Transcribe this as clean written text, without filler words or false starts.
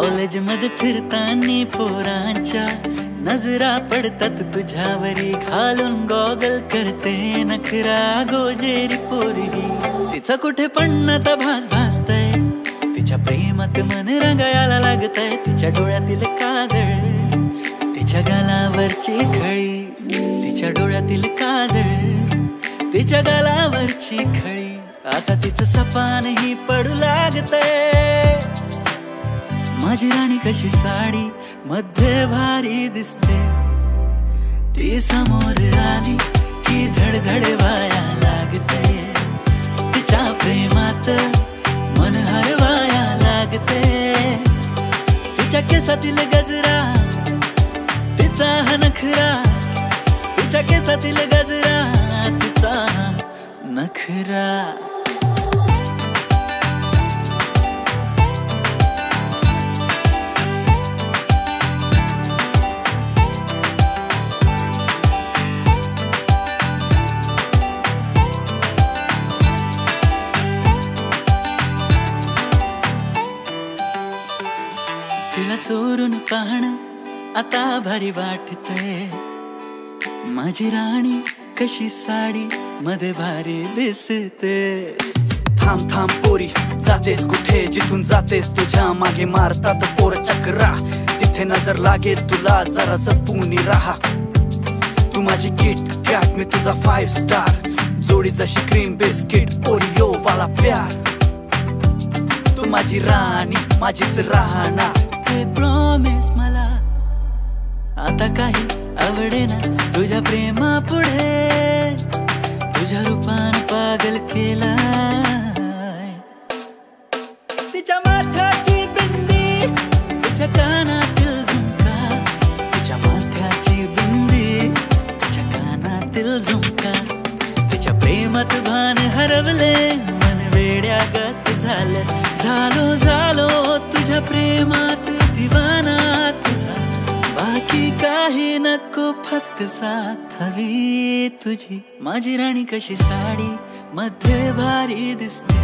College मध्ये फिरतानी पोरांच्या नजरा पडतात तुझ्यावरी, घालून गॉगल करते नखरा गोजेरी पोरगी. तिचं कुठे पडणं भास भासतय, तिच्या प्रेमात मन रंगायला लागतय. तिच्या डोळ्यातील काजळ, तिच्या गालावरची खळी, तिच्या डोळ्यातील काजळ, तिच्या गालावरची खळी. आता तिचं सपान ही पडू लागतय. माझी राणी कशी साडी मध्ये भारी दिसते, ती समोर आली की धडधड वाया लागते. तिच्या प्रेमात मन हरवाया लागते. तिच्या केसातील गजरा, तिचा हा नखरा, तिच्या केसातील गजरा, तिचा नखरा. तिला चोरून पाहणं आता भारी वाटतंय. माझी राणी कशी साडी मध्ये भारी दिसते. थांब थांब पोरी, जातेस कुठे? जिथून जातेस तुझ्या मागे मारतात पोर चक्रा. तिथे नजर लागेल तुला, जरा जपून राहा. तू माझी किट कॅट, मी तुझा 5 स्टार. जोडी जशी क्रीम बिस्किट, ओरिओ वाला प्यार. तू माझी राणी, माझीच राहणार. ते प्रॉमिस मला आता काही आवडेना तुझ्या प्रेमा पुढे. तुझ्या रूपान पागल केलाय. तिच्या माथ्याची बिंदी, तिच्या कानातील झुमका, तिच्या माथ्याची बिंदी, तिच्या कानातील झुमका. तिच्या प्रेमात भान हरवले, मन वेड्यागत झालं. झालो झालो तुझ्या प्रेमात दिवाना तुझा. बाकी काही नको, फक्त साथ हवी तुझी. माझी राणी कशी साडी मध्ये भारी दिसते.